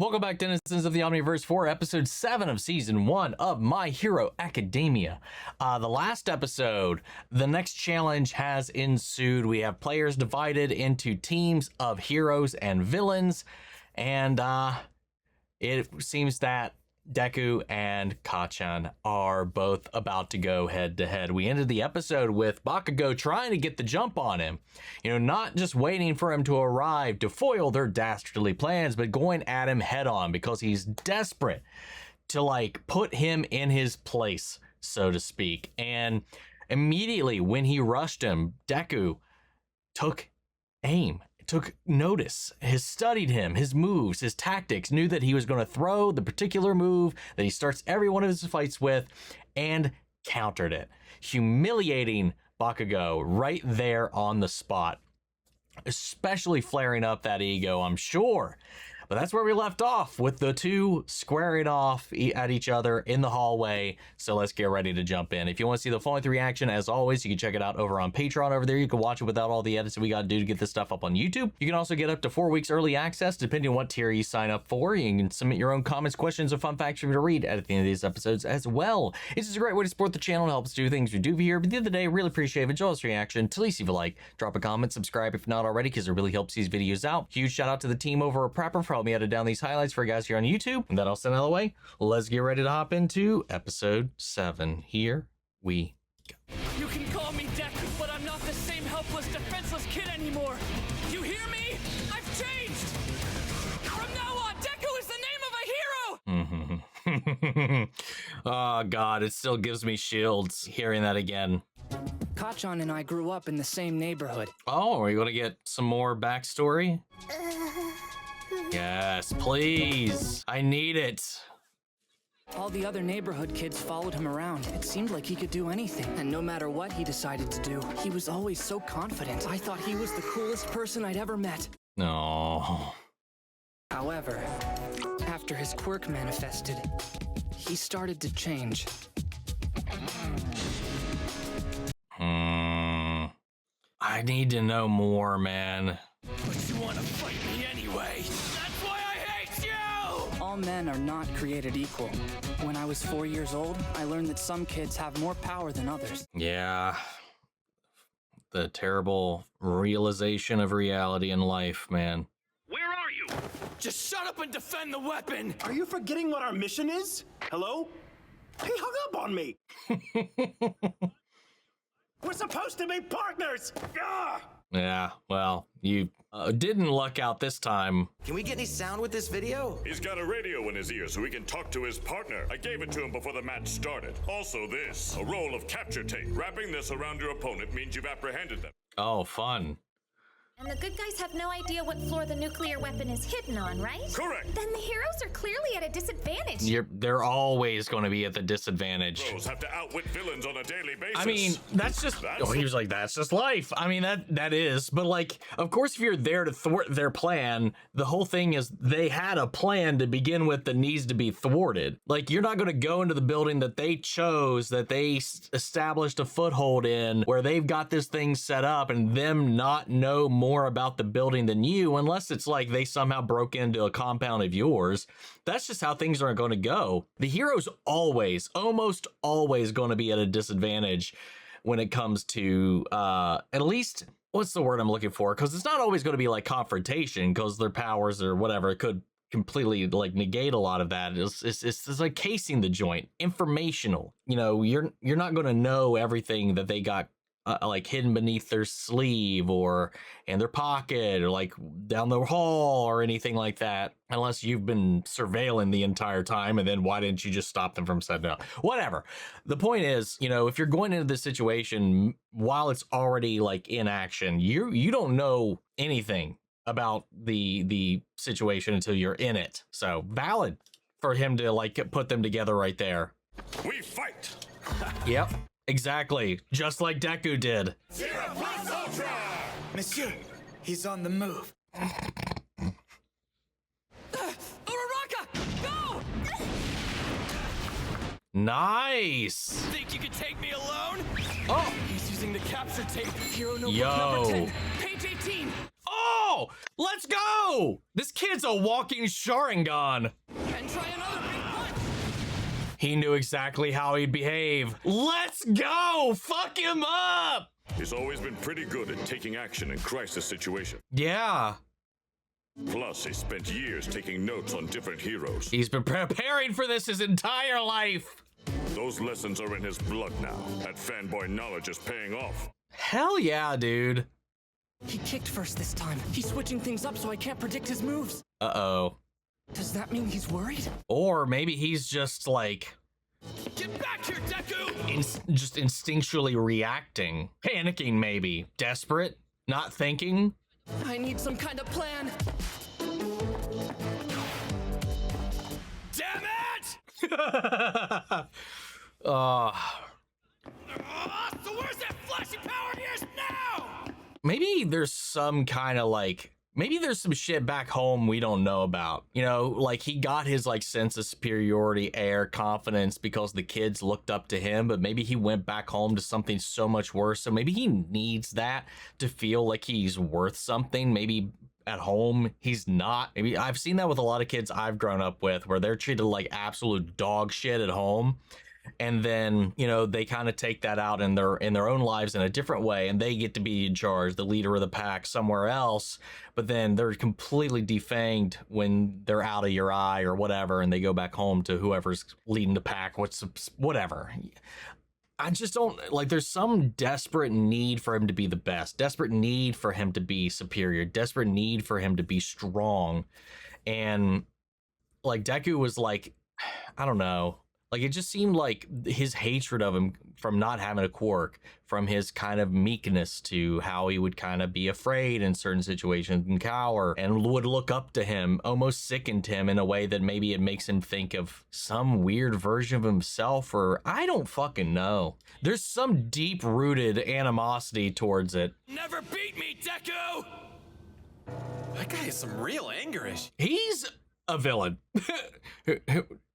Welcome back, denizens of the Omniverse, for episode 7 of season 1 of My Hero Academia. The last episode, the next challenge has ensued. We have players divided into teams of heroes and villains, and it seems that Deku and Kacchan are both about to go head to head. We ended the episode with Bakugo trying to get the jump on him. You know, not just waiting for him to arrive to foil their dastardly plans, but going at him head on because he's desperate to like put him in his place, so to speak. And immediately when he rushed him, Deku took aim. Took notice, has studied him, his moves, his tactics, knew that he was going to throw the particular move that he starts every one of his fights with, and countered it, humiliating Bakugo right there on the spot, especially flaring up that ego, I'm sure. But that's where we left off, with the two squaring off at each other in the hallway. So let's get ready to jump in. If you want to see the full length reaction, as always, you can check it out over on Patreon over there. You can watch it without all the edits that we got to do to get this stuff up on YouTube. You can also get up to 4 weeks early access, depending on what tier you sign up for. You can submit your own comments, questions, or fun facts for me to read at the end of these episodes as well. It's just a great way to support the channel and help us do things we do here. But at the end of the day, really appreciate it. Enjoy this reaction. To least leave a like, drop a comment, subscribe if not already, because it really helps these videos out. Huge shout out to the team over at Prepper for helping me edit down these highlights for you guys here on YouTube. And that all sent out of the way, let's get ready to hop into episode 7. Here we go. You can call me Deku, but I'm not the same helpless, defenseless kid anymore. You hear me? I've changed! From now on, Deku is the name of a hero! Oh god, it still gives me chills hearing that again. Kacchan and I grew up in the same neighborhood. Oh, are you gonna get some more backstory? Yes, please. I need it. All the other neighborhood kids followed him around. It seemed like he could do anything. And no matter what he decided to do, he was always so confident. I thought he was the coolest person I'd ever met. No. However, after his quirk manifested, he started to change. I need to know more, man. But you want to fight me anyway. That's why I hate you! All men are not created equal. When I was 4 years old, I learned that some kids have more power than others. Yeah. The terrible realization of reality in life, man. Where are you? Just shut up and defend the weapon! Are you forgetting what our mission is? Hello? He hung up on me! We're supposed to be partners! Ah! Yeah, well, you didn't luck out this time. Can we get any sound with this video? He's got a radio in his ear so he can talk to his partner. I gave it to him before the match started. Also this, a roll of capture tape. Wrapping this around your opponent means you've apprehended them. Oh, fun. And the good guys have no idea what floor the nuclear weapon is hidden on, right? Correct. Then the heroes are clearly at a disadvantage. They're always going to be at the disadvantage. Heroes have to outwit villains on a daily basis. I mean, that's just, he was like, that's just life. I mean, that is, but like, of course, if you're there to thwart their plan, the whole thing is they had a plan to begin with that needs to be thwarted. Like, you're not going to go into the building that they chose, that they established a foothold in, where they've got this thing set up, and them not know more about the building than you, unless it's like they somehow broke into a compound of yours. That's just how things are going to go. The hero's always, almost always going to be at a disadvantage when it comes to, at least, what's the word I'm looking for? Because it's not always going to be like confrontation, because their powers or whatever could completely like negate a lot of that. It's like casing the joint, informational. You know, you're not going to know everything that they got like hidden beneath their sleeve or in their pocket or like down the hall or anything like that, unless you've been surveilling the entire time. And then why didn't you just stop them from setting up? Whatever. The point is, you know, if you're going into this situation while it's already like in action, you don't know anything about the situation until you're in it. So valid for him to like put them together right there. We fight! Yep. Exactly, just like Deku did. Zero plus Ultra! Monsieur, he's on the move. Uraraka! Go! Nice! Think you could take me alone? Oh! He's using the capture tape. Hero notebook Yo. number 10, page 18. Oh! Oh, let's go! This kid's a walking Sharingan. And try another big punch. He knew exactly how he'd behave. Let's go! Fuck him up! He's always been pretty good at taking action in crisis situations. Yeah. Plus, he spent years taking notes on different heroes. He's been preparing for this his entire life. Those lessons are in his blood now. That fanboy knowledge is paying off. Hell yeah, dude. He kicked first this time. He's switching things up so I can't predict his moves. Uh-oh. Does that mean he's worried? Or maybe he's just like... Get back here, Deku! just instinctually reacting. Panicking, maybe. Desperate? Not thinking? I need some kind of plan. Damn it! So where's that flashy power of yours now? Maybe there's some kind of like... Maybe there's some shit back home we don't know about. You know, like he got his like sense of superiority, air, confidence because the kids looked up to him, but maybe he went back home to something so much worse. So maybe he needs that to feel like he's worth something. Maybe at home he's not. Maybe I've seen that with a lot of kids I've grown up with where they're treated like absolute dog shit at home. And then, you know, they kind of take that out in their own lives in a different way, and they get to be in charge, the leader of the pack somewhere else, but then they're completely defanged when they're out of your eye or whatever, and they go back home to whoever's leading the pack, whatever. I just don't, like, there's some desperate need for him to be the best, desperate need for him to be superior, desperate need for him to be strong. And, like, Deku was like, I don't know. Like, it just seemed like his hatred of him from not having a quirk, from his kind of meekness to how he would kind of be afraid in certain situations and cower and would look up to him, almost sickened him in a way that maybe it makes him think of some weird version of himself, or I don't fucking know. There's some deep-rooted animosity towards it. Never beat me, Deku! That guy has some real anger issues. He's a villain.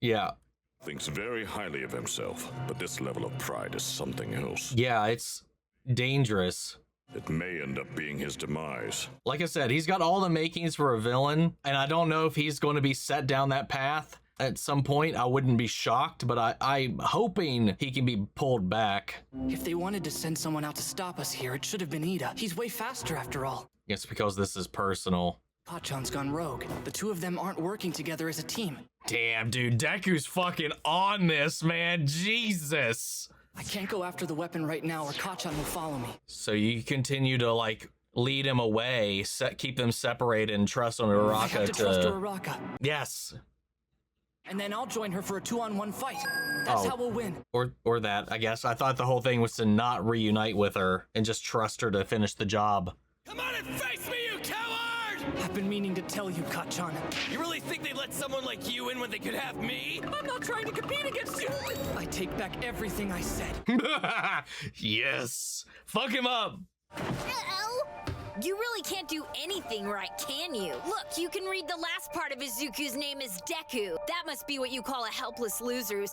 Yeah. Thinks very highly of himself, but this level of pride is something else. Yeah, it's dangerous. It may end up being his demise. Like I said, he's got all the makings for a villain, and I don't know if he's going to be set down that path at some point. I wouldn't be shocked, but I'm hoping he can be pulled back. If they wanted to send someone out to stop us here, it should have been Ida. He's way faster after all. It's because this is personal. Kacchan's gone rogue. The two of them aren't working together as a team. Damn, dude, Deku's fucking on this, man. Jesus. I can't go after the weapon right now or Kacchan will follow me. So you continue to, like, lead him away, keep them separated, and trust on Uraraka I have to trust Uraraka. Yes. And then I'll join her for a 2-on-1 fight. That's how we'll win. Or that, I guess. I thought the whole thing was to not reunite with her and just trust her to finish the job. Come on and face me, you coward! I've been meaning to tell you, Kacchan. You really think they let someone like you in when they could have me? I'm not trying to compete against you. I take back everything I said. Yes. Fuck him up. Uh-oh. You really can't do anything right, can you? Look, you can read the last part of Izuku's name is Deku. That must be what you call a helpless loser.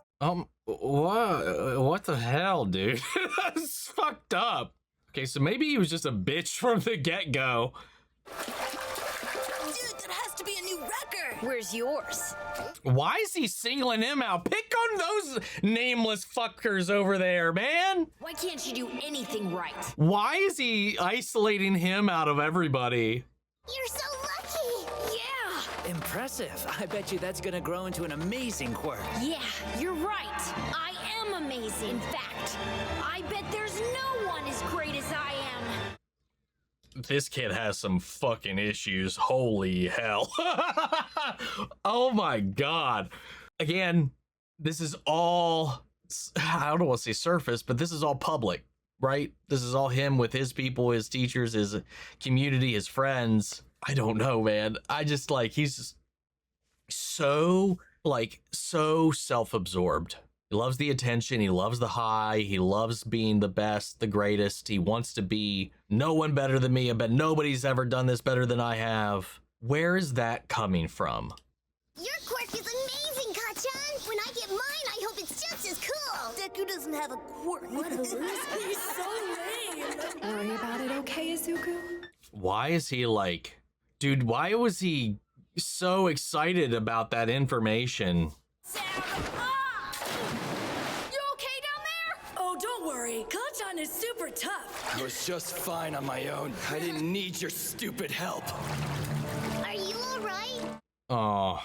What the hell, dude? That's fucked up. Okay, so maybe he was just a bitch from the get-go. Dude, that has to be a new record. Where's yours? Why is he singling him out? Pick on those nameless fuckers over there, man. Why can't you do anything right? Why is he isolating him out of everybody? You're so lucky. Yeah. Impressive. I bet you that's gonna grow into an amazing quirk. Yeah, you're right. I am amazing. In fact, I bet there's no one as great as I am. This kid has some fucking issues. Holy hell. Oh my God. Again, this is all, I don't want to say surface, but this is all public, right? This is all him with his people, his teachers, his community, his friends. I don't know, man. I just like, he's so self-absorbed. He loves the attention. He loves the high. He loves being the best, the greatest. He wants to be no one better than me. I bet nobody's ever done this better than I have. Where is that coming from? Your quirk is amazing, Kacchan! When I get mine, I hope it's just as cool! Deku doesn't have a quirk. What a loser. He's so lame! Worry about it, okay, Izuku? Why is he like Dude, why was he so excited about that information? Sam! Ah! You okay down there? Oh, don't worry. Kacchan is super tough. I was just fine on my own. I didn't need your stupid help. Are you alright? Oh,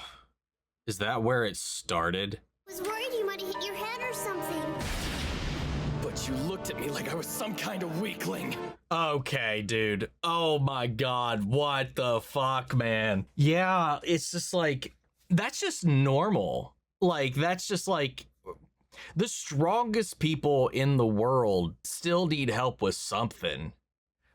is that where it started? I was worried you might have hit your head or something. But you looked at me like I was some kind of weakling. Okay, dude. Oh my god, what the fuck, man? Yeah, it's just like, that's just normal. Like, that's just like, the strongest people in the world still need help with something.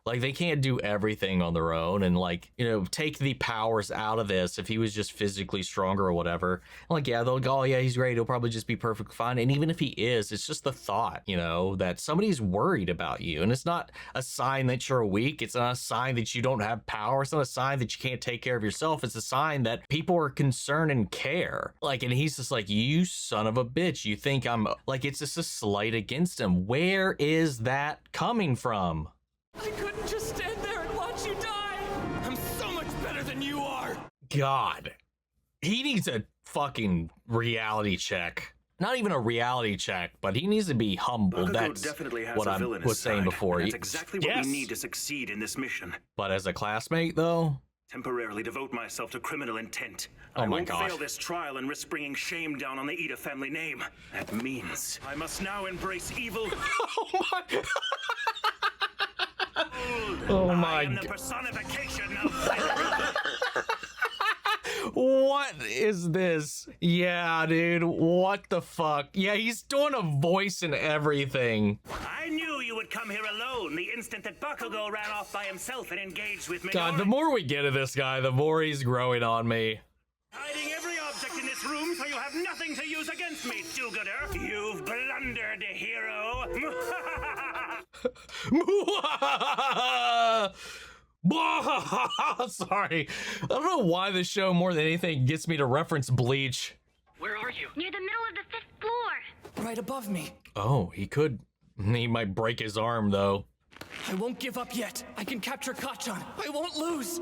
Like, they can't do everything on their own and, like, you know, take the powers out of this if he was just physically stronger or whatever. Like, yeah, they'll go, oh, yeah, he's great. He'll probably just be perfectly fine. And even if he is, it's just the thought, you know, that somebody's worried about you. And it's not a sign that you're weak. It's not a sign that you don't have power. It's not a sign that you can't take care of yourself. It's a sign that people are concerned and care. Like, and he's just like, you son of a bitch. You think I'm, like, it's just a slight against him. Where is that coming from? I couldn't just stand there and watch you die. I'm so much better than you are. God, he needs a fucking reality check. Not even a reality check, but he needs to be humbled. Bakugo That's definitely has what a I villainous was saying side, before. and that's exactly what Yes. we need to succeed in this mission. But as a classmate, though, Temporarily devote myself to criminal intent. Oh I my won't gosh. fail this trial and risk bringing shame down on the Ida family name. That means I must now embrace evil. oh my, oh I my am the God. personification of violence. What is this? Yeah, dude, what the fuck? Yeah, he's doing a voice and everything. I knew you would come here alone the instant that Bakugo ran off by himself and engaged with me. God, the more we get of this guy, the more he's growing on me. Hiding every object in this room so you have nothing to use against me, do-gooder. You've blundered, hero. Sorry. I don't know why this show more than anything gets me to reference Bleach. Where are you? Near the middle of the 5th floor. Right above me. Oh, he might break his arm though. I won't give up yet. I can capture Kacchan. I won't lose.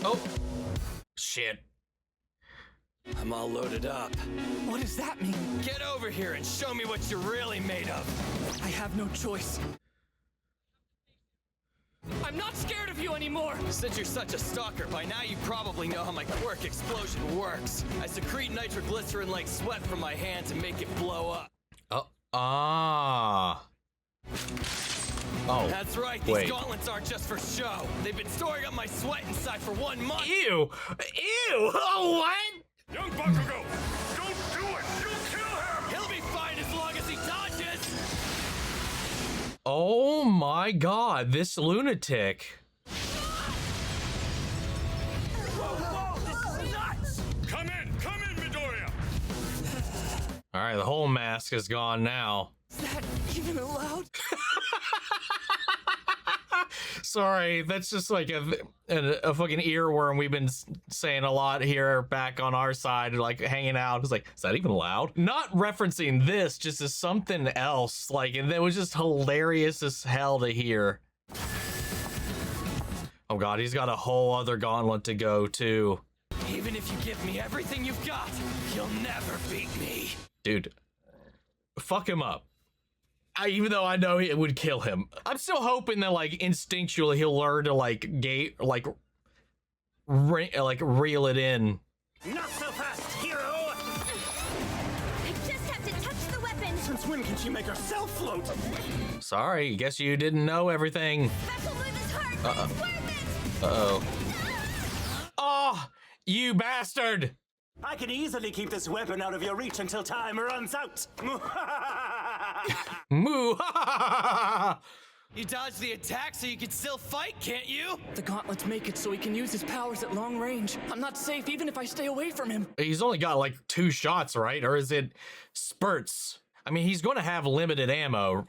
Oh, shit. I'm all loaded up. What does that mean? Get over here and show me what you're really made of. I have no choice. I'm not scared of you anymore. Since you're such a stalker, by now you probably know how my quirk explosion works. I secrete nitroglycerin like sweat from my hands and make it blow up. Oh, ah. Oh, That's right, these wait. gauntlets aren't just for show. They've been storing up my sweat inside for 1 month. Ew! Ew! Oh, what? Young Bakugo, don't do it! You'll kill him! He'll be fine as long as he dodges! Oh my god, this lunatic. Come in, Midoriya! Alright, the whole mask is gone now. Is that even allowed? Sorry, that's just like a fucking earworm we've been saying a lot here back on our side, like hanging out. It's like, is that even allowed? Not referencing this, just as something else. Like, and it was just hilarious as hell to hear. Oh god, he's got a whole other gauntlet to go too. Even if you give me everything you've got, you'll never beat me. Dude, fuck him up. Even though I know it would kill him, I'm still hoping that like instinctually he'll learn to like reel it in. Not so fast, hero. I just have to touch the weapon. Since when can she make herself float? Sorry, guess you didn't know everything. Special move is hard, but it's worth it. Uh-oh. Oh, you bastard! I can easily keep this weapon out of your reach until time runs out. Moo! You dodged the attack so you can still fight, can't you? The gauntlets make it so he can use his powers at long range. I'm not safe even if I stay away from him. He's only got like 2 shots, right? Or is it spurts? I mean, he's going to have limited ammo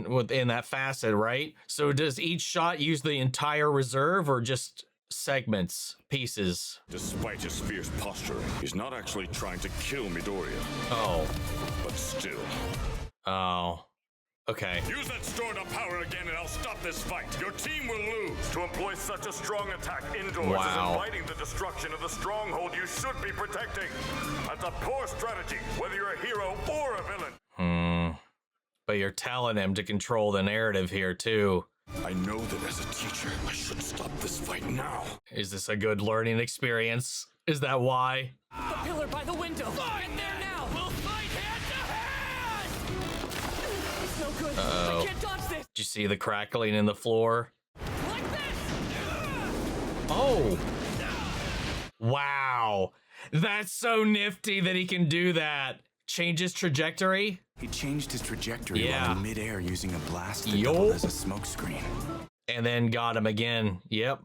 within that facet, right? So does each shot use the entire reserve or just segments, pieces? Despite his fierce posture, he's not actually trying to kill Midoriya. Oh. But still. Oh. Okay. Use that stored up power again and I'll stop this fight. Your team will lose. To employ such a strong attack indoors is inviting the destruction of the stronghold you should be protecting. That's a poor strategy, whether you're a hero or a villain. But you're telling him to control the narrative here, too. I know that as a teacher, I should stop this fight now. Is this a good learning experience? Is that why? The pillar by the window. Right there now. We'll fight hand to hand. It's no good. I can't dodge this. Did you see the crackling in the floor? Like this. Oh. Wow. That's so nifty that he can do that. Change his trajectory. He changed his trajectory while in midair using a blast that Yo. doubled as a smokescreen. And then got him again. Yep.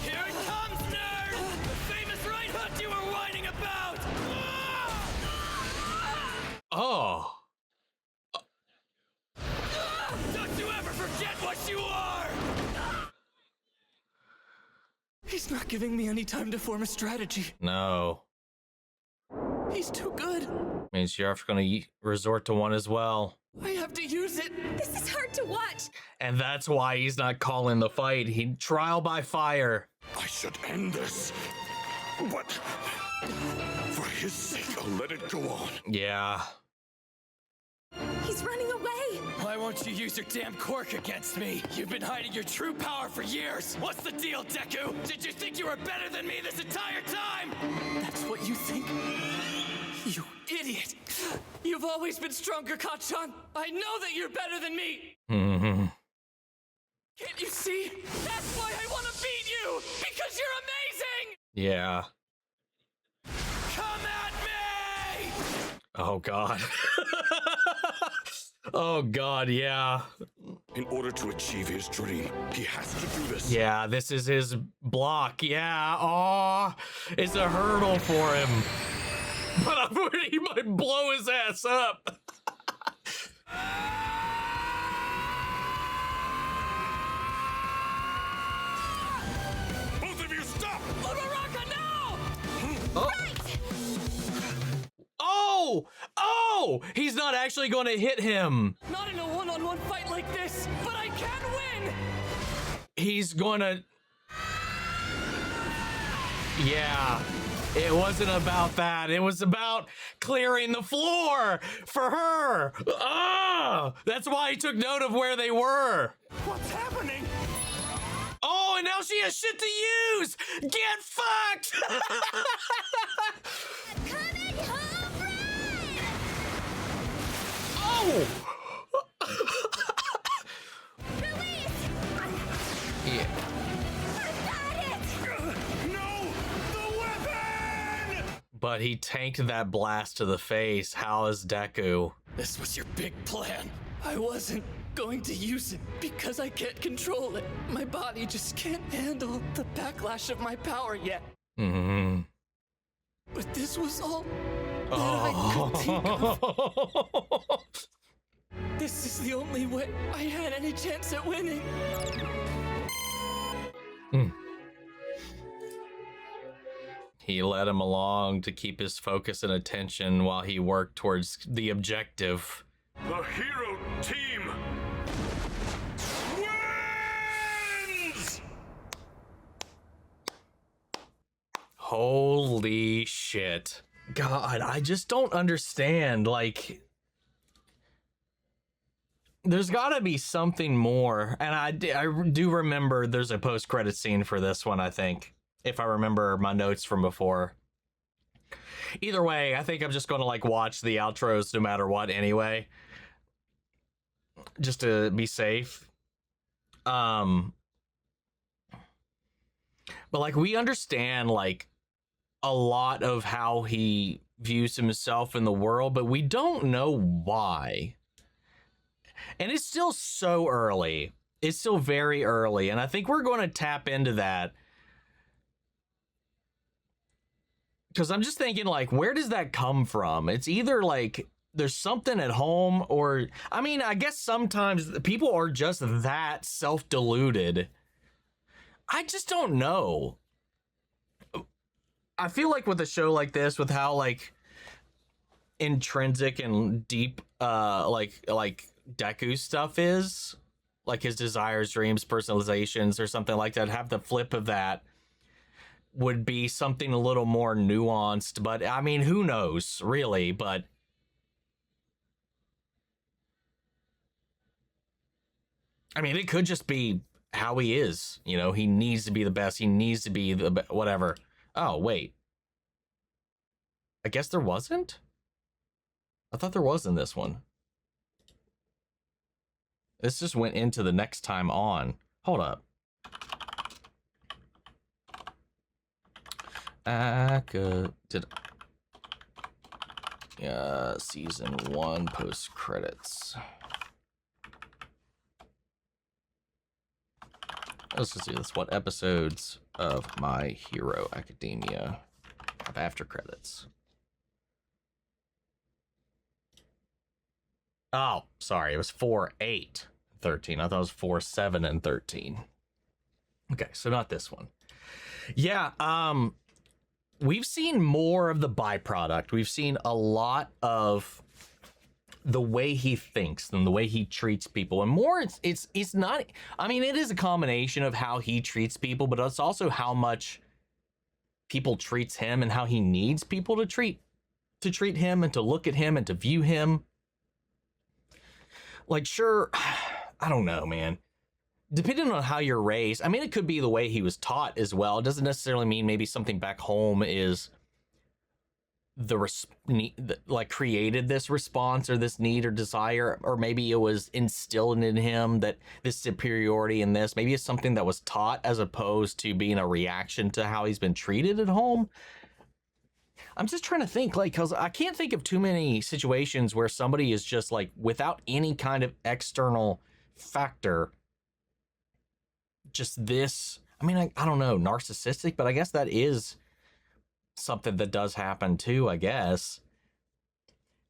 Here it comes, nerd! The famous right hook you were whining about! Oh. Don't you ever forget what you are! He's not giving me any time to form a strategy. No. He's too good. Means you're going to resort to one as well. I have to use it. This is hard to watch. And that's why he's not calling the fight. He trial by fire. I should end this. But for his sake, I'll let it go on. Yeah. He's running away. Why won't you use your damn quirk against me? You've been hiding your true power for years. What's the deal, Deku? Did you think you were better than me this entire time? That's what you think? You idiot! You've always been stronger, Kacchan! I know that you're better than me! Can't you see? That's why I want to beat you! Because you're amazing! Yeah. Come at me! Oh, God. Oh, God, yeah. In order to achieve his dream, he has to do this. Yeah, this is his block. Yeah. Oh, it's a hurdle for him. But I'm worried he might blow his ass up. Both of you stop! Uraraka, now! Oh. Oh! Oh! He's not actually going to hit him. Not in a one-on-one fight like this, but I can win! He's going to... Yeah. It wasn't about that. It was about clearing the floor for her. Ah! That's why he took note of where they were. What's happening? Oh, and now she has shit to use. Get fucked. Coming home run! Oh. Release! Yeah. But he tanked that blast to the face. How is Deku? This was your big plan. I wasn't going to use it because I can't control it. My body just can't handle the backlash of my power yet. But this was all that I could think of. This is the only way I had any chance at winning. He led him along to keep his focus and attention while he worked towards the objective. The hero team wins! Holy shit. God, I just don't understand. Like, there's gotta be something more. And I do remember there's a post-credit scene for this one, I think, if I remember my notes from before. Either way, I think I'm just gonna like watch the outros no matter what anyway, just to be safe. But like, we understand like a lot of how he views himself in the world, but we don't know why. And it's still so early. It's still very early, and I think we're going to tap into that. Because I'm just thinking, like, where does that come from? It's either like there's something at home, or I mean, I guess sometimes people are just that self-deluded. I just don't know. I feel like with a show like this, with how like intrinsic and deep, like Deku stuff is, like his desires, dreams, personalizations, or something like that, have the flip of that would be something a little more nuanced. But I mean, who knows, really? But I mean, it could just be how he is. You know, he needs to be the best. He needs to be the whatever. Oh, wait. I guess there wasn't? I thought there was in this one. This just went into the next time on. Hold up. Season 1 post credits. Let's just do this. What episodes of My Hero Academia have after credits? Oh, sorry. It was 4, 8, 13. I thought it was 4, 7, and 13. Okay, so not this one. Yeah, we've seen more of the byproduct. We've seen a lot of the way he thinks and the way he treats people, and more it's not, I mean, it is a combination of how he treats people, but it's also how much people treats him and how he needs people to treat him and to look at him and to view him. Like, sure, I don't know, man. Depending on how you're raised, I mean, it could be the way he was taught as well. It doesn't necessarily mean maybe something back home is like created this response or this need or desire, or maybe it was instilled in him that this superiority in this, maybe it's something that was taught as opposed to being a reaction to how he's been treated at home. I'm just trying to think, like, because I can't think of too many situations where somebody is just like without any kind of external factor, just this, I mean, I don't know, narcissistic, but I guess that is something that does happen too, I guess.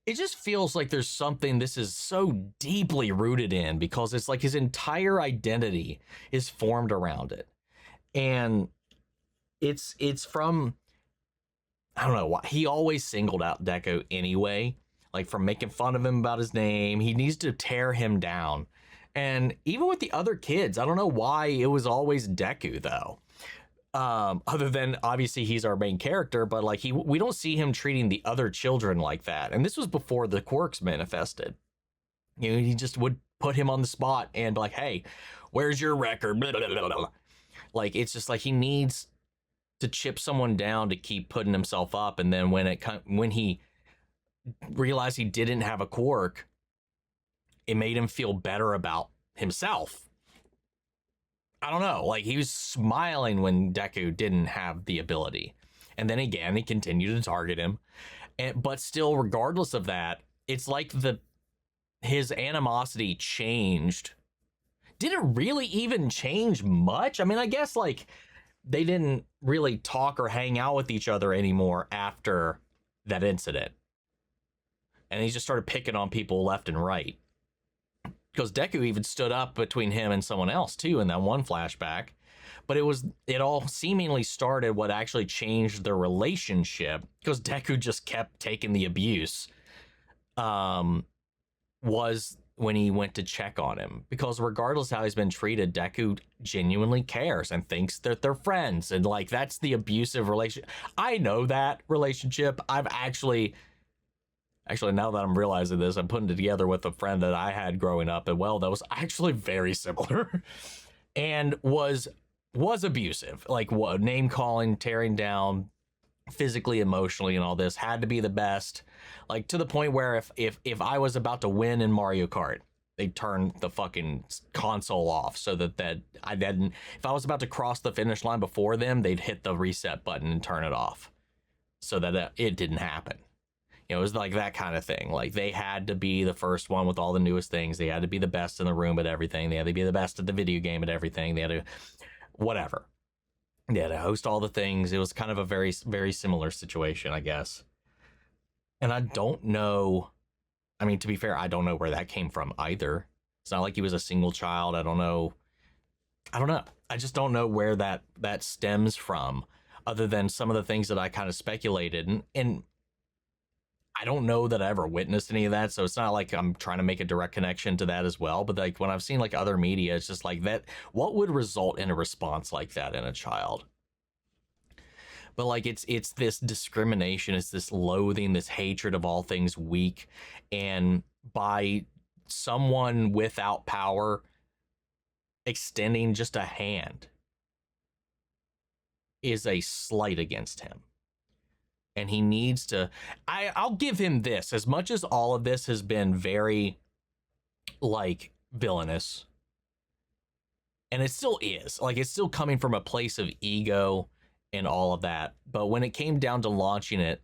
It just feels like there's something this is so deeply rooted in, because it's like his entire identity is formed around it. And it's from, I don't know why, he always singled out Deku anyway, like from making fun of him about his name. He needs to tear him down. And even with the other kids, I don't know why it was always Deku though. Other than obviously he's our main character, but like we don't see him treating the other children like that. And this was before the quirks manifested. You know, he just would put him on the spot and be like, hey, where's your record? Blah, blah, blah, blah. Like, it's just like he needs to chip someone down to keep putting himself up. And then when he realized he didn't have a quirk, it made him feel better about himself. I don't know, like he was smiling when Deku didn't have the ability. And then again, he continued to target him. But still, regardless of that, it's like his animosity changed. Did it really even change much? I mean, I guess like they didn't really talk or hang out with each other anymore after that incident. And he just started picking on people left and right. Because Deku even stood up between him and someone else too in that one flashback. But it all seemingly started, what actually changed their relationship, because Deku just kept taking the abuse, was when he went to check on him. Because regardless how he's been treated, Deku genuinely cares and thinks that they're friends. And like, that's the abusive relationship. I know that relationship. I've actually, now that I'm realizing this, I'm putting it together with a friend that I had growing up, and well, that was actually very similar and was abusive, like what, name calling, tearing down physically, emotionally, and all this. Had to be the best, like to the point where if I was about to win in Mario Kart, they'd turn the fucking console off so that I didn't, if I was about to cross the finish line before them, they'd hit the reset button and turn it off so that it didn't happen. You know, it was like that kind of thing. Like, they had to be the first one with all the newest things. They had to be the best in the room at everything. They had to be the best at the video game at everything. They had to, whatever. They had to host all the things. It was kind of a very, very similar situation, I guess. And I don't know, I mean, to be fair, I don't know where that came from either. It's not like he was a single child. I don't know. I just don't know where that stems from, other than some of the things that I kind of speculated. And I don't know that I ever witnessed any of that, so it's not like I'm trying to make a direct connection to that as well. But like when I've seen like other media, it's just like that. What would result in a response like that in a child? But like it's this discrimination, it's this loathing, this hatred of all things weak, and by someone without power extending just a hand is a slight against him. And he needs to, I'll give him this, as much as all of this has been very like villainous, and it still is, like it's still coming from a place of ego and all of that. But when it came down to launching it,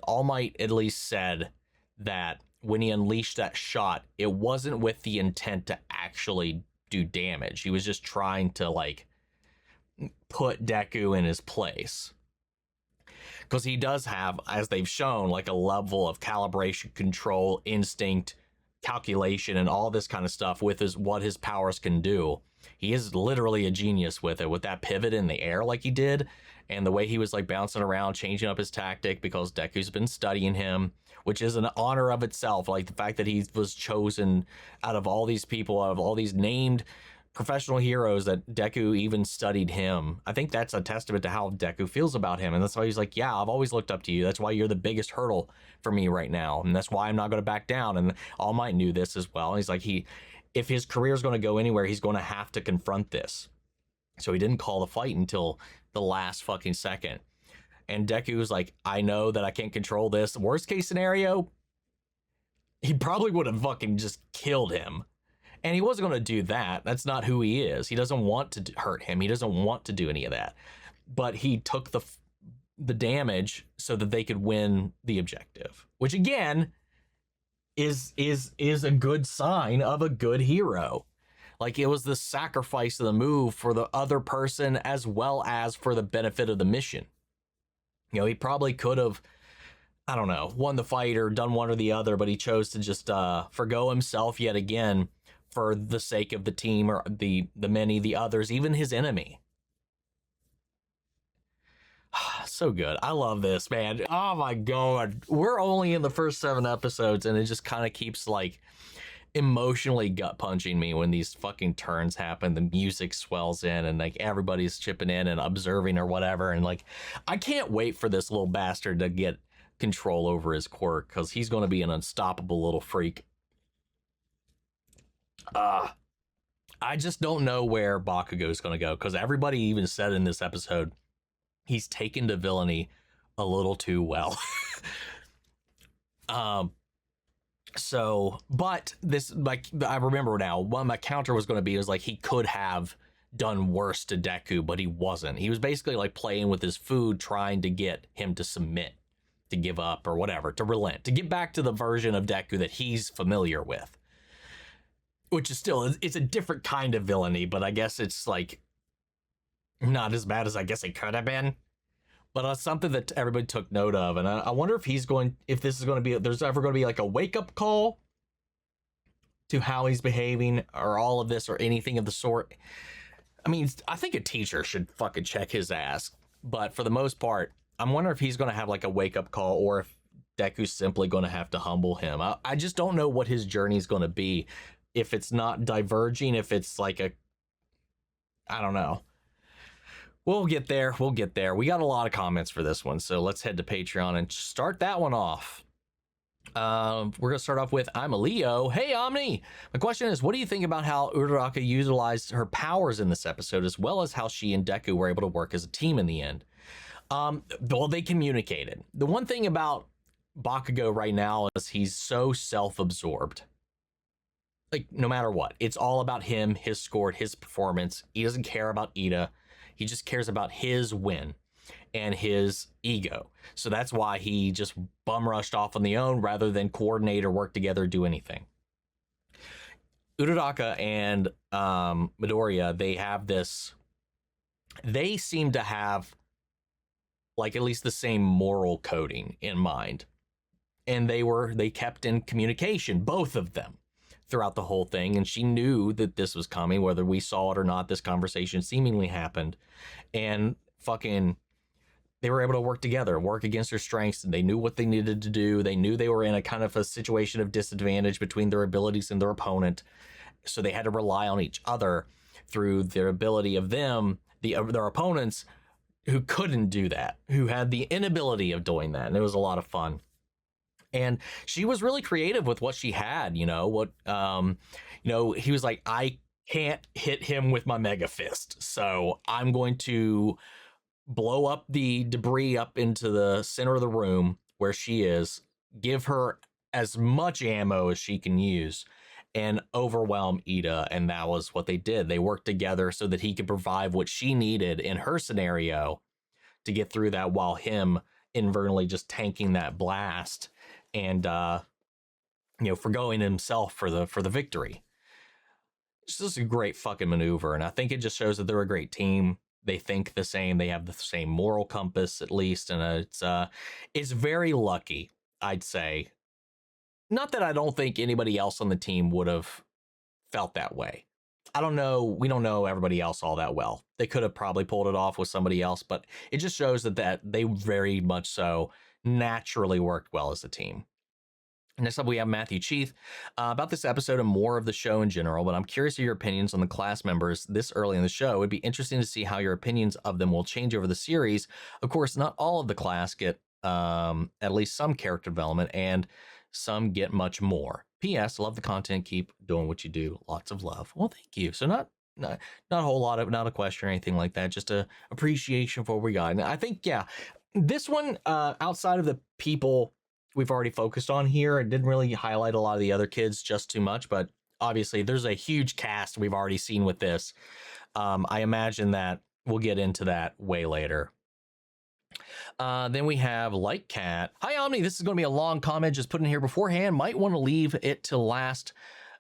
All Might at least said that when he unleashed that shot, it wasn't with the intent to actually do damage. He was just trying to like put Deku in his place. Because he does have, as they've shown, like a level of calibration, control, instinct, calculation, and all this kind of stuff with what his powers can do. He is literally a genius with it, with that pivot in the air like he did, and the way he was like bouncing around, changing up his tactic because Deku's been studying him, which is an honor of itself. Like the fact that he was chosen out of all these people, out of all these named professional heroes, that Deku even studied him. I think that's a testament to how Deku feels about him, and that's why he's like, yeah, I've always looked up to you. That's why you're the biggest hurdle for me right now, and that's why I'm not going to back down. And All Might knew this as well. And he's like, if his career is going to go anywhere, he's going to have to confront this. So he didn't call the fight until the last fucking second. And Deku was like, I know that I can't control this. Worst case scenario, he probably would have fucking just killed him. And he wasn't going to do that. That's not who he is. He doesn't want to hurt him. He doesn't want to do any of that. But he took the damage so that they could win the objective, which again is a good sign of a good hero. Like it was the sacrifice of the move for the other person as well as for the benefit of the mission. You know, he probably could have, I don't know, won the fight or done one or the other, but he chose to just forgo himself yet again for the sake of the team or the others, even his enemy. So good. I love this, man. Oh my God. We're only in the first 7 episodes, and it just kind of keeps like emotionally gut punching me when these fucking turns happen. The music swells in and like everybody's chipping in and observing or whatever. And like, I can't wait for this little bastard to get control over his quirk, because he's going to be an unstoppable little freak. I just don't know where Bakugo is going to go, because everybody even said in this episode he's taken to villainy a little too well. But this, like, I remember now what my counter was going to be was like he could have done worse to Deku, but he wasn't. He was basically like playing with his food, trying to get him to submit, to give up or whatever, to relent, to get back to the version of Deku that he's familiar with. Which is still, it's a different kind of villainy, but I guess it's like not as bad as I guess it could have been. But something that everybody took note of, and I wonder if this is going to be, there's ever going to be like a wake-up call to how he's behaving or all of this or anything of the sort. I mean, I think a teacher should fucking check his ass, but for the most part, I'm wondering if he's going to have like a wake-up call, or if Deku's simply going to have to humble him. I just don't know what his journey is going to be. If it's not diverging, if it's like I don't know. We'll get there. We got a lot of comments for this one, so let's head to Patreon and start that one off. We're going to start off with, I'm a Leo. Hey, Omni! My question is, what do you think about how Uraraka utilized her powers in this episode, as well as how she and Deku were able to work as a team in the end? Well, they communicated. The one thing about Bakugo right now is he's so self-absorbed. Like, no matter what, it's all about him, his score, his performance. He doesn't care about Ida. He just cares about his win and his ego. So that's why he just bum rushed off on the own rather than coordinate or work together, do anything. Uraraka and Midoriya, they seem to have like at least the same moral coding in mind. And they kept in communication, both of them, throughout the whole thing, and she knew that this was coming, whether we saw it or not. This conversation seemingly happened, and fucking they were able to work together, work against their strengths, and they knew what they needed to do. They knew they were in a kind of a situation of disadvantage between their abilities and their opponent. So they had to rely on each other through their ability of them, their opponents who couldn't do that, who had the inability of doing that. And it was a lot of fun. And she was really creative with what she had, he was like, I can't hit him with my mega fist. So I'm going to blow up the debris up into the center of the room where she is, give her as much ammo as she can use, and overwhelm Ida. And that was what they did. They worked together so that he could provide what she needed in her scenario to get through that, while him inadvertently just tanking that blast and forgoing himself for the victory. It's just a great fucking maneuver, and I think it just shows that they're a great team. They think the same, they have the same moral compass, at least, and it's very lucky, I'd say. Not that I don't think anybody else on the team would have felt that way. I don't know. We don't know everybody else all that well. They could have probably pulled it off with somebody else, but it just shows that they very much so naturally worked well as a team. Next up, we have Matthew Cheath about this episode and more of the show in general, but I'm curious of your opinions on the class members this early in the show. It'd be interesting to see how your opinions of them will change over the series. Of course, not all of the class get at least some character development, and some get much more. P.S. Love the content. Keep doing what you do. Lots of love. Well, thank you. So not a whole lot of, not a question or anything like that. Just a appreciation for what we got. And I think, yeah, this one, outside of the people we've already focused on here, it didn't really highlight a lot of the other kids just too much, but obviously there's a huge cast we've already seen with this. I imagine that we'll get into that way later. Then we have Like Cat. Hi, Omni. This is going to be a long comment just put in here beforehand. Might want to leave it to last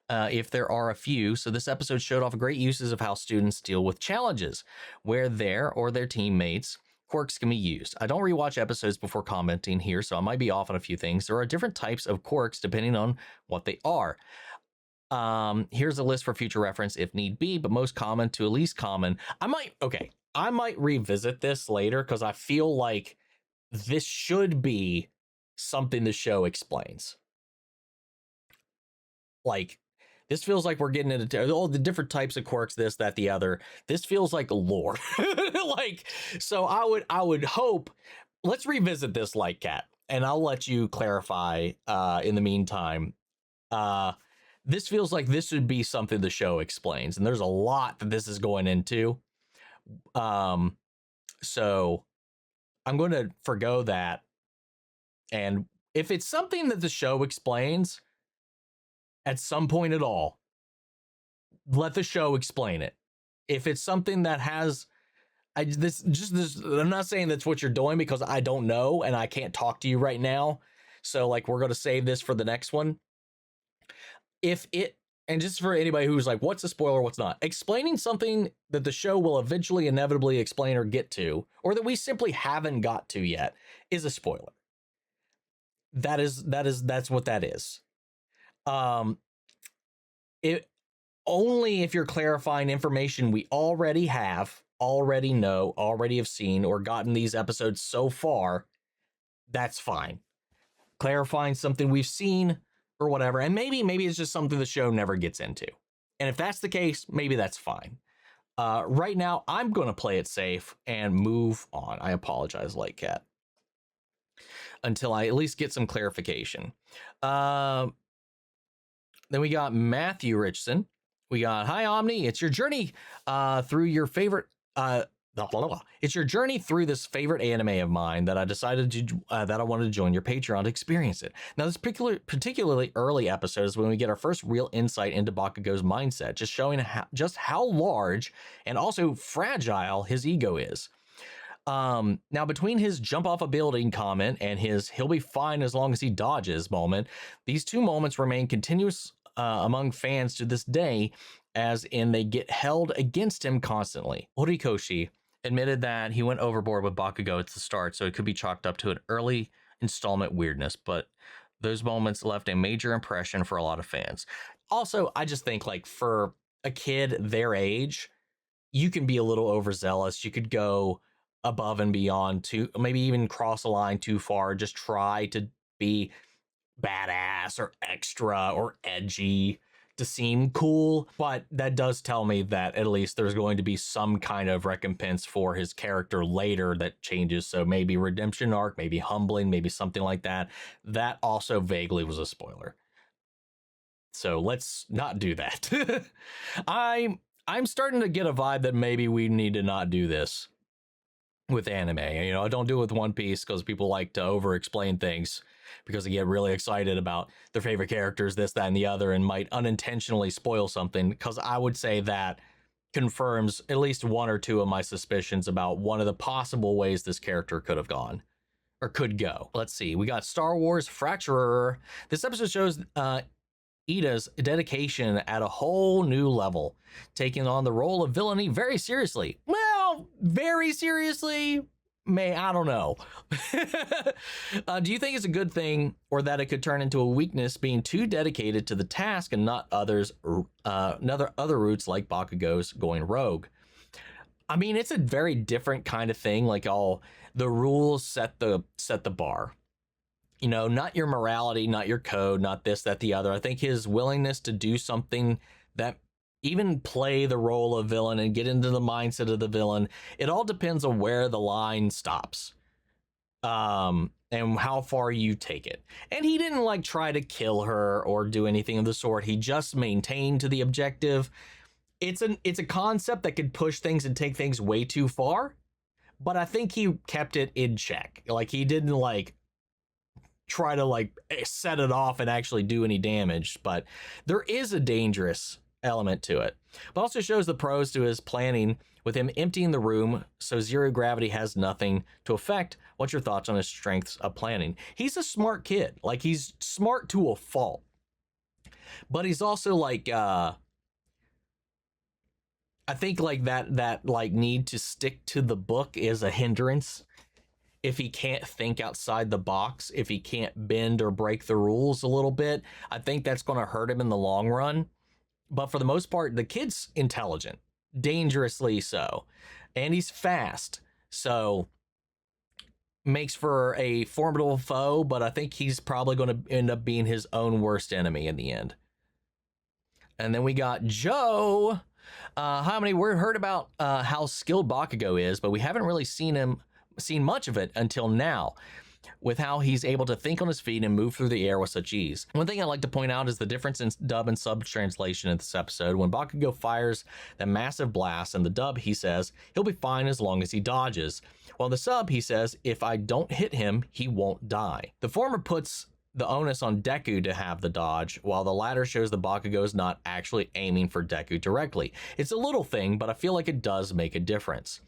if there are a few. So this episode showed off great uses of how students deal with challenges, where their or their teammates' quirks can be used. I don't rewatch episodes before commenting here, so I might be off on a few things. There are different types of quirks depending on what they are. Here's a list for future reference if need be, but most common to least common. I might revisit this later because I feel like this should be something the show explains. Like, this feels like we're getting into all the different types of quirks, this, that, the other. This feels like lore. So I would hope, let's revisit this, Like Cat, and I'll let you clarify in the meantime. This feels like this would be something the show explains, and there's a lot that this is going into. So I'm going to forgo that. And if it's something that the show explains at some point at all, let the show explain it. If it's something that has, I'm not saying that's what you're doing because I don't know and I can't talk to you right now. So like, we're going to save this for the next one. And just for anybody who's like, what's a spoiler, what's not? Explaining something that the show will eventually inevitably explain or get to, or that we simply haven't got to yet, is a spoiler. That's what that is. It only if you're clarifying information we already have, already know, already have seen, or gotten these episodes so far, that's fine. Clarifying something we've seen or whatever, and maybe it's just something the show never gets into. And if that's the case, maybe that's fine. Right now, I'm going to play it safe and move on. I apologize, Like Cat, until I at least get some clarification. Then we got Matthew Richardson. We got, hi, Omni. It's your journey through your favorite... It's your journey through this favorite anime of mine that I decided that I wanted to join your Patreon to experience it. Now, this particularly early episode is when we get our first real insight into Bakugo's mindset, just showing just how large and also fragile his ego is. Now, between his jump off a building comment and his he'll be fine as long as he dodges moment, these two moments remain continuous among fans to this day, as in they get held against him constantly. Horikoshi admitted that he went overboard with Bakugo at the start, so it could be chalked up to an early installment weirdness, but those moments left a major impression for a lot of fans. Also, I just think, like, for a kid their age, you can be a little overzealous. You could go above and beyond, to maybe even cross a line too far, just try to be badass or extra or edgy to seem cool. But that does tell me that at least there's going to be some kind of recompense for his character later that changes. So maybe redemption arc, maybe humbling, maybe something like that. That also vaguely was a spoiler. So let's not do that. I'm starting to get a vibe that maybe we need to not do this with anime. You know, I don't do it with One Piece because people like to over-explain things because they get really excited about their favorite characters, this, that, and the other, and might unintentionally spoil something, because I would say that confirms at least one or two of my suspicions about one of the possible ways this character could have gone or could go. Let's see. We got Star Wars Fracturer. This episode shows Ida's dedication at a whole new level, taking on the role of villainy very seriously. Well, very seriously, I don't know. Do you think it's a good thing, or that it could turn into a weakness, being too dedicated to the task and not other routes like Bakugo's going rogue? I mean, it's a very different kind of thing. Like, all the rules set the bar. You know, not your morality, not your code, not this, that, the other. I think his willingness to do something that even play the role of villain and get into the mindset of the villain, it all depends on where the line stops. And how far you take it. And he didn't like try to kill her or do anything of the sort. He just maintained to the objective. It's a concept that could push things and take things way too far, but I think he kept it in check. Like, he didn't like try to like set it off and actually do any damage, but there is a dangerous element to it. But also shows the pros to his planning, with him emptying the room so zero gravity has nothing to affect. What's your thoughts on his strengths of planning? He's a smart kid. Like, he's smart to a fault, but he's also like I think like that like need to stick to the book is a hindrance. If he can't think outside the box, if he can't bend or break the rules a little bit, I think that's going to hurt him in the long run. But for the most part, the kid's intelligent, dangerously so, and he's fast, so makes for a formidable foe, but I think he's probably going to end up being his own worst enemy in the end. And then we got Joe. We heard about how skilled Bakugo is, but we haven't really seen much of it until now, with how he's able to think on his feet and move through the air with such ease. One thing I'd like to point out is the difference in dub and sub translation in this episode. When Bakugo fires that massive blast, in the dub he says he'll be fine as long as he dodges, while in the sub he says if I don't hit him, he won't die. The former puts the onus on Deku to have the dodge, while the latter shows the Bakugo is not actually aiming for Deku directly. It's a little thing, but I feel like it does make a difference.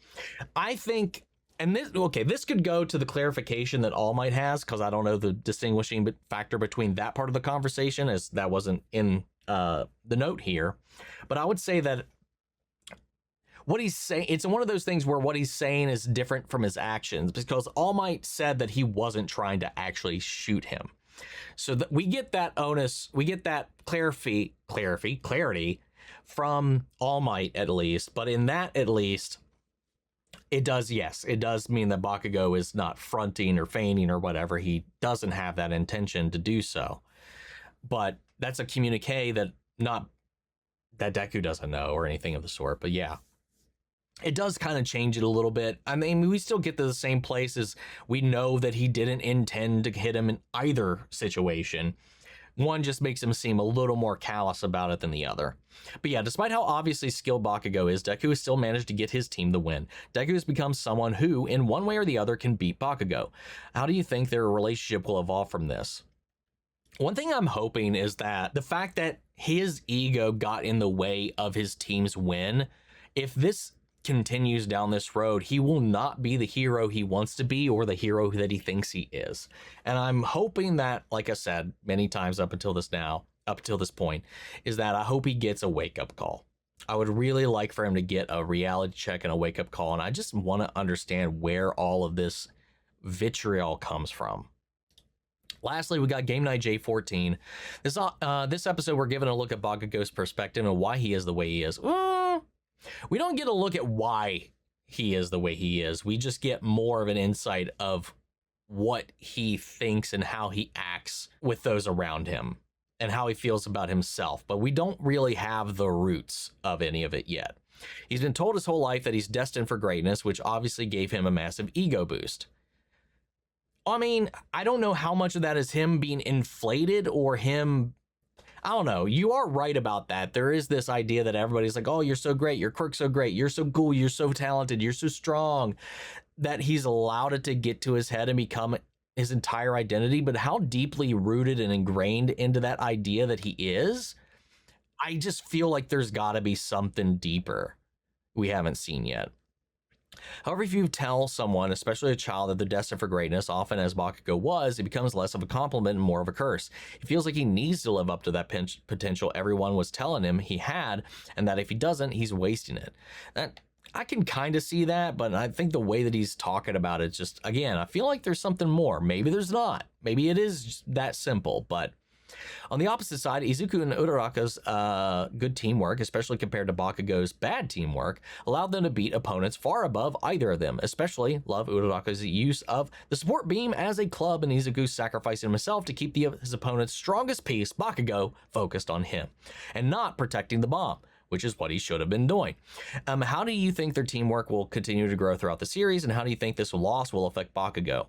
I think, and this could go to the clarification that All Might has, because I don't know the distinguishing factor between that part of the conversation, as that wasn't in the note here. But I would say that what he's saying, it's one of those things where what he's saying is different from his actions, because All Might said that he wasn't trying to actually shoot him. So that we get that onus, we get that clarity from All Might at least. But in that, at least, it does mean that Bakugo is not fronting or feigning or whatever. He doesn't have that intention to do so. But that's a communique that Deku doesn't know or anything of the sort. But yeah, it does kind of change it a little bit. I mean, we still get to the same place as we know that he didn't intend to hit him in either situation. One just makes him seem a little more callous about it than the other. But yeah, despite how obviously skilled Bakugo is, Deku has still managed to get his team the win. Deku has become someone who, in one way or the other, can beat Bakugo. How do you think their relationship will evolve from this? One thing I'm hoping is that the fact that his ego got in the way of his team's win, if this continues down this road, he will not be the hero he wants to be or the hero that he thinks he is. And I'm hoping that, like I said many times up until this point, is that I hope he gets a wake-up call. I would really like for him to get a reality check and a wake-up call, and I just want to understand where all of this vitriol comes from. Lastly, we got Game Night J14. This episode, we're given a look at Bakugo's perspective and why he is the way he is. We don't get a look at why he is the way he is. We just get more of an insight of what he thinks and how he acts with those around him and how he feels about himself. But we don't really have the roots of any of it yet. He's been told his whole life that he's destined for greatness, which obviously gave him a massive ego boost. I mean, I don't know how much of that is him being inflated or him, I don't know. You are right about that. There is this idea that everybody's like, oh, you're so great. Your quirk's so great. You're so cool. You're so talented. You're so strong, that he's allowed it to get to his head and become his entire identity. But how deeply rooted and ingrained into that idea that he is, I just feel like there's got to be something deeper we haven't seen yet. However, if you tell someone, especially a child, that they're destined for greatness, often as Bakugo was, it becomes less of a compliment and more of a curse. He feels like he needs to live up to that potential everyone was telling him he had, and that if he doesn't, he's wasting it. That, I can kind of see that, but I think the way that he's talking about it, just, again, I feel like there's something more. Maybe there's not. Maybe it is that simple, but on the opposite side, Izuku and Uraraka's good teamwork, especially compared to Bakugo's bad teamwork, allowed them to beat opponents far above either of them. Especially love Uraraka's use of the support beam as a club and Izuku sacrificing himself to keep his opponent's strongest piece, Bakugo, focused on him and not protecting the bomb, which is what he should have been doing. How do you think their teamwork will continue to grow throughout the series, and how do you think this loss will affect Bakugo?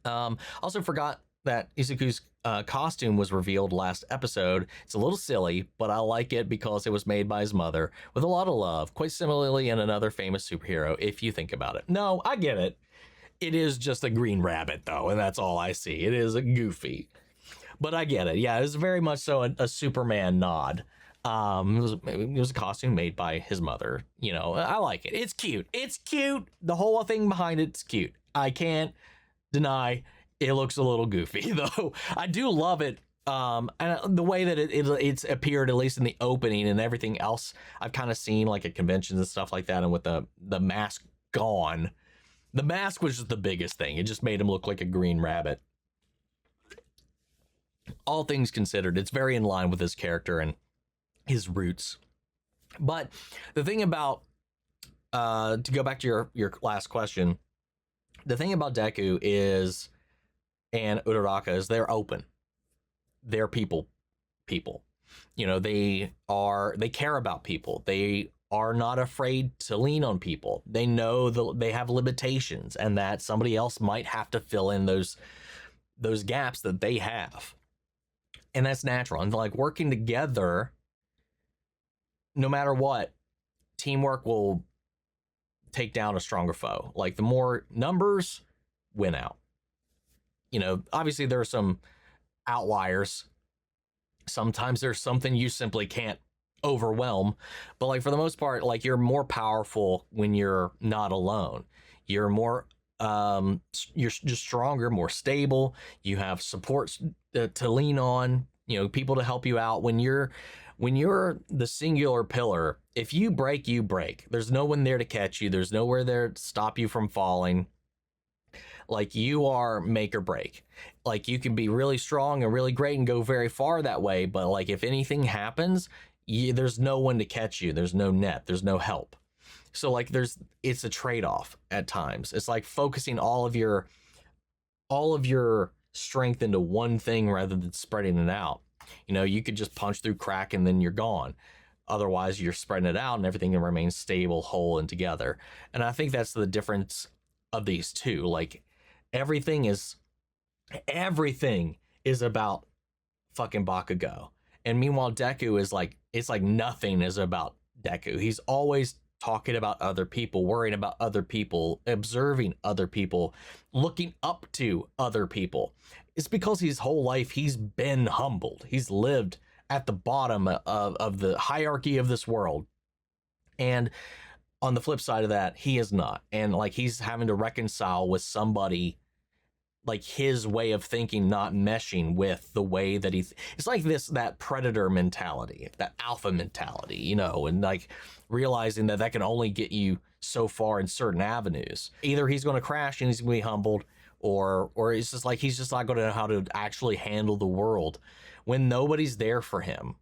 Also forgot that Izuku's costume was revealed last episode. It's a little silly, but I like it because it was made by his mother with a lot of love, quite similarly in another famous superhero, if you think about it. No, I get it. It is just a green rabbit, though, and that's all I see. It is goofy, but I get it. Yeah, it was very much so a Superman nod. It was a costume made by his mother. You know, I like it. It's cute. It's cute. The whole thing behind it's cute. I can't deny it looks a little goofy, though. I do love it. And the way that it's appeared, at least in the opening, and everything else I've kind of seen, like at conventions and stuff like that, and with the mask gone. The mask was just the biggest thing. It just made him look like a green rabbit. All things considered, it's very in line with his character and his roots. But the thing about, to go back to your last question, the thing about Deku is, and Uraraka, is they're open. They're people. You know, they care about people. They are not afraid to lean on people. They know they have limitations and that somebody else might have to fill in those gaps that they have. And that's natural. And like working together, no matter what, teamwork will take down a stronger foe. Like the more numbers win out. You know, obviously there are some outliers. Sometimes there's something you simply can't overwhelm, but like for the most part, like you're more powerful when you're not alone. You're more you're just stronger, more stable. You have supports to lean on, you know, people to help you out. When you're the singular pillar, if you break, you break. There's no one there to catch you. There's nowhere there to stop you from falling. Like you are make or break. Like you can be really strong and really great and go very far that way, but like if anything happens, there's no one to catch you. There's no net. There's no help. So like it's a trade-off at times. It's like focusing all of your strength into one thing rather than spreading it out. You know, you could just punch through crack and then you're gone. Otherwise, you're spreading it out and everything can remain stable, whole, and together. And I think that's the difference of these two. Like everything is about fucking Bakugo. And meanwhile, Deku is like, it's like nothing is about Deku. He's always talking about other people, worrying about other people, observing other people, looking up to other people. It's because his whole life he's been humbled. He's lived at the bottom of the hierarchy of this world. And on the flip side of that, he is not. And like he's having to reconcile with somebody, like his way of thinking not meshing with the way that it's like that predator mentality, that alpha mentality, you know, and like realizing that can only get you so far in certain avenues. Either he's going to crash and he's going to be humbled, or it's just like he's just not going to know how to actually handle the world when nobody's there for him.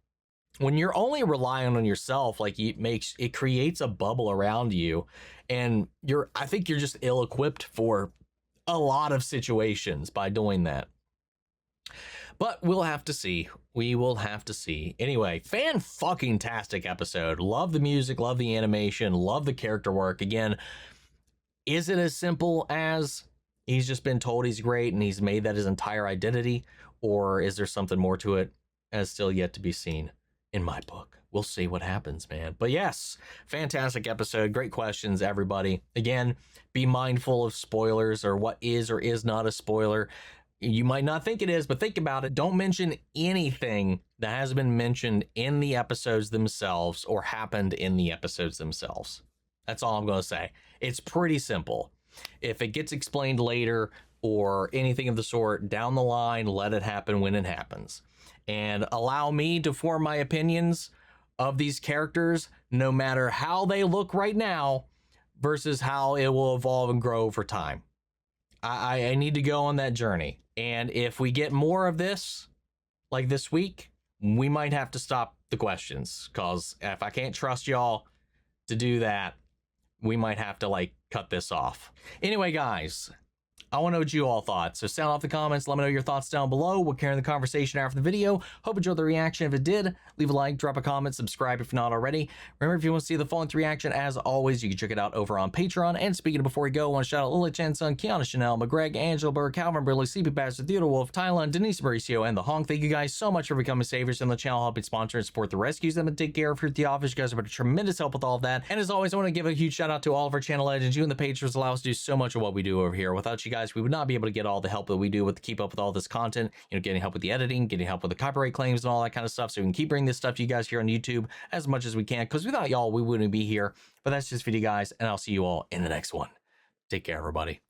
when you're only relying on yourself, like it creates a bubble around you, and I think you're just ill-equipped for a lot of situations by doing that. But we'll have to see. We will have to see. Anyway, fan-fucking-tastic episode. Love the music, love the animation, love the character work. Again, is it as simple as he's just been told he's great and he's made that his entire identity? Or is there something more to it as still yet to be seen in my book? We'll see what happens, man. But yes, fantastic episode. Great questions, everybody. Again, be mindful of spoilers or what is or is not a spoiler. You might not think it is, but think about it. Don't mention anything that has been mentioned in the episodes themselves or happened in the episodes themselves. That's all I'm going to say. It's pretty simple. If it gets explained later or anything of the sort down the line, let it happen when it happens. And allow me to form my opinions of these characters, no matter how they look right now versus how it will evolve and grow over time. I need to go on that journey. And if we get more of this, like this week, we might have to stop the questions. Because if I can't trust y'all to do that, we might have to, like, cut this off. Anyway, guys, I want to know what you all thought. So sound off the comments. Let me know your thoughts down below. We'll carry the conversation after the video. Hope you enjoyed the reaction. If it did, leave a like, drop a comment, subscribe if not already. Remember, if you want to see the full-length reaction, as always, you can check it out over on Patreon. And speaking of before we go, I want to shout out Lily Chan Sun, Kiana Chanel, McGreg, Angela Burr, Calvin Burley, Sleepy Bastard, Theodore Wolf, Tylan, Denise Mauricio, and The Honk. Thank you guys so much for becoming saviors on the channel, helping sponsor and support the rescues that take care of here at the office. You guys have been a tremendous help with all of that. And as always, I want to give a huge shout out to all of our channel legends. You and the patrons allow us to do so much of what we do over here. Without you guys, we would not be able to get all the help that we do with to keep up with all this content, getting help with the editing, getting help with the copyright claims and all that kind of stuff, so we can keep bringing this stuff to you guys here on YouTube as much as we can, because without y'all we wouldn't be here. But that's just for you guys, and I'll see you all in the next one. Take care, everybody.